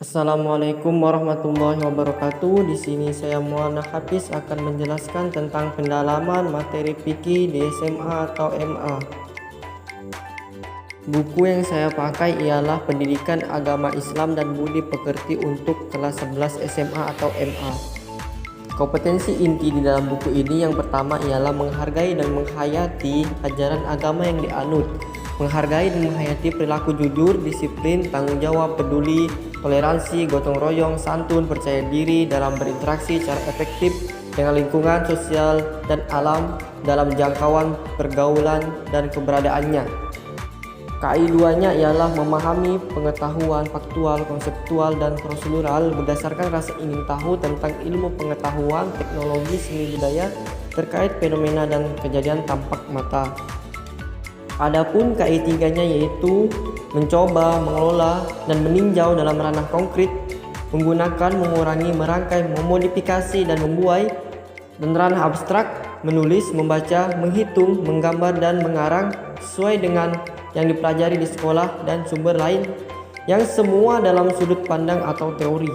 Assalamualaikum warahmatullahi wabarakatuh. Di sini saya Muhammad Hafiz akan menjelaskan tentang pendalaman materi fikih di SMA atau MA. Buku yang saya pakai ialah Pendidikan Agama Islam dan Budi Pekerti untuk kelas 11 SMA atau MA. Kompetensi inti di dalam buku ini yang pertama ialah menghargai dan menghayati ajaran agama yang dianut. Menghargai dan menghayati perilaku jujur, disiplin, tanggung jawab, peduli, toleransi, gotong royong, santun, percaya diri dalam berinteraksi secara efektif dengan lingkungan sosial dan alam dalam jangkauan pergaulan dan keberadaannya. KI2-nya ialah memahami pengetahuan faktual, konseptual, dan prosedural berdasarkan rasa ingin tahu tentang ilmu pengetahuan, teknologi, seni budaya terkait fenomena dan kejadian tampak mata. Adapun KI3-nya yaitu mencoba, mengelola, dan meninjau dalam ranah konkret, menggunakan, mengurangi, merangkai, memodifikasi, dan membuai, dan ranah abstrak, menulis, membaca, menghitung, menggambar, dan mengarang sesuai dengan yang dipelajari di sekolah dan sumber lain yang semua dalam sudut pandang atau teori.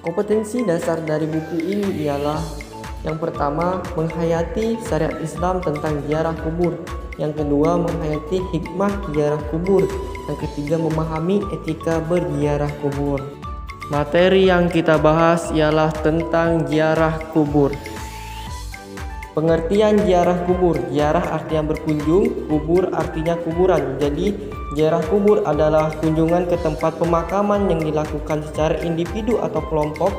Kompetensi dasar dari buku ini ialah yang pertama, menghayati syariat Islam tentang ziarah kubur. Yang kedua, menghayati hikmah ziarah kubur. Yang ketiga, memahami etika berziarah kubur. Materi yang kita bahas ialah tentang ziarah kubur. Pengertian ziarah kubur. Ziarah artinya berkunjung, kubur artinya kuburan. Jadi, ziarah kubur adalah kunjungan ke tempat pemakaman yang dilakukan secara individu atau kelompok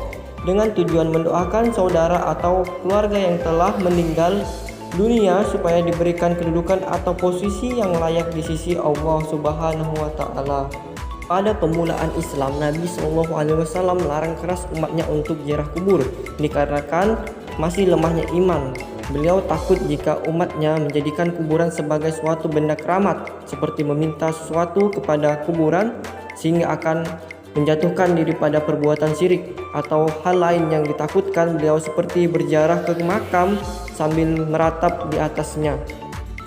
dengan tujuan mendoakan saudara atau keluarga yang telah meninggal dunia supaya diberikan kedudukan atau posisi yang layak di sisi Allah Subhanahu wa Ta'ala. Pada permulaan Islam, Nabi SAW melarang keras umatnya untuk ziarah kubur dikarenakan masih lemahnya iman. Beliau takut jika umatnya menjadikan kuburan sebagai suatu benda keramat, seperti meminta sesuatu kepada kuburan, sehingga akan menjatuhkan diri pada perbuatan syirik atau hal lain yang ditakutkan beliau, seperti berziarah ke makam sambil meratap di atasnya.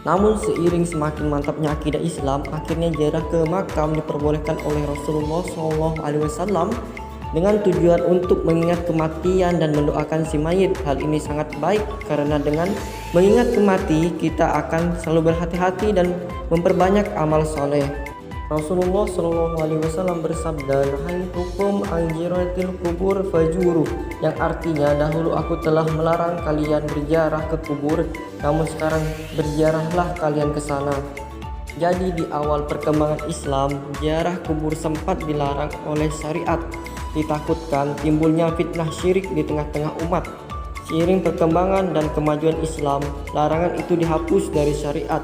Namun seiring semakin mantapnya akidah Islam, akhirnya ziarah ke makam diperbolehkan oleh Rasulullah SAW dengan tujuan untuk mengingat kematian dan mendoakan si mayit. Hal ini sangat baik karena dengan mengingat kemati kita akan selalu berhati-hati dan memperbanyak amal soleh. Rasulullah SAW bersabda, "Nahaitukum an ziyaratil kubur fajuru," yang artinya dahulu aku telah melarang kalian berziarah ke kubur, namun sekarang berziarahlah kalian ke sana. Jadi di awal perkembangan Islam, ziarah kubur sempat dilarang oleh syariat, ditakutkan timbulnya fitnah syirik di tengah-tengah umat. Seiring perkembangan dan kemajuan Islam, larangan itu dihapus dari syariat.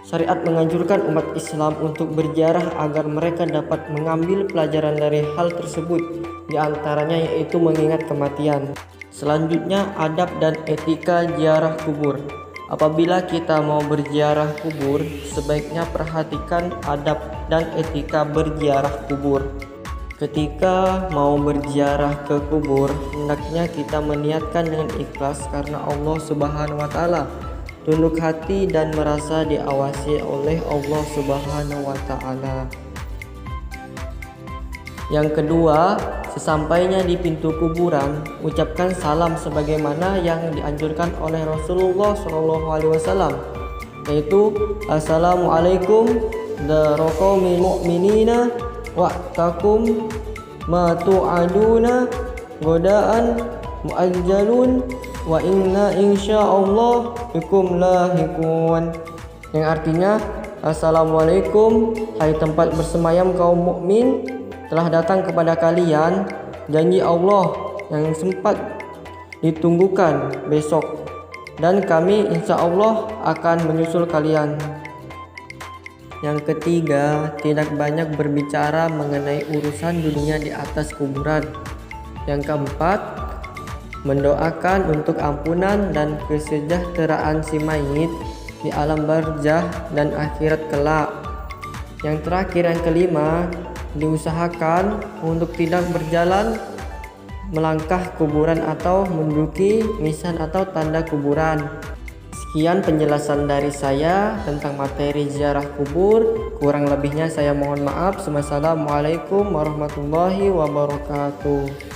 Syariat menganjurkan umat Islam untuk berziarah agar mereka dapat mengambil pelajaran dari hal tersebut, di antaranya yaitu mengingat kematian. Selanjutnya, adab dan etika ziarah kubur. Apabila kita mau berziarah kubur, sebaiknya perhatikan adab dan etika berziarah kubur. Ketika mau berziarah ke kubur, hendaknya kita meniatkan dengan ikhlas karena Allah Subhanahu wa Ta'ala, tunduk hati dan merasa diawasi oleh Allah Subhanahu wa Ta'ala. Yang kedua, sesampainya di pintu kuburan, ucapkan salam sebagaimana yang dianjurkan oleh Rasulullah SAW, yaitu Assalamualaikum daraqaumil mu'minina wa'takum ma tu'aduna godaan mu'ajjalun wa inna insyaallah bikum lahikun, yang artinya Assalamualaikum, hai tempat bersemayam kaum mukmin, telah datang kepada kalian janji Allah yang sempat ditunggukan besok, dan kami insya Allah akan menyusul kalian. Yang ketiga, tidak banyak berbicara mengenai urusan dunia di atas kuburan. Yang keempat, mendoakan untuk ampunan dan kesejahteraan si mayit di alam barzah dan akhirat kelak. Yang terakhir, yang kelima, diusahakan untuk tidak berjalan melangkah kuburan atau menduduki nisan atau tanda kuburan. Sekian penjelasan dari saya tentang materi ziarah kubur. Kurang lebihnya saya mohon maaf. Wassalamualaikum warahmatullahi wabarakatuh.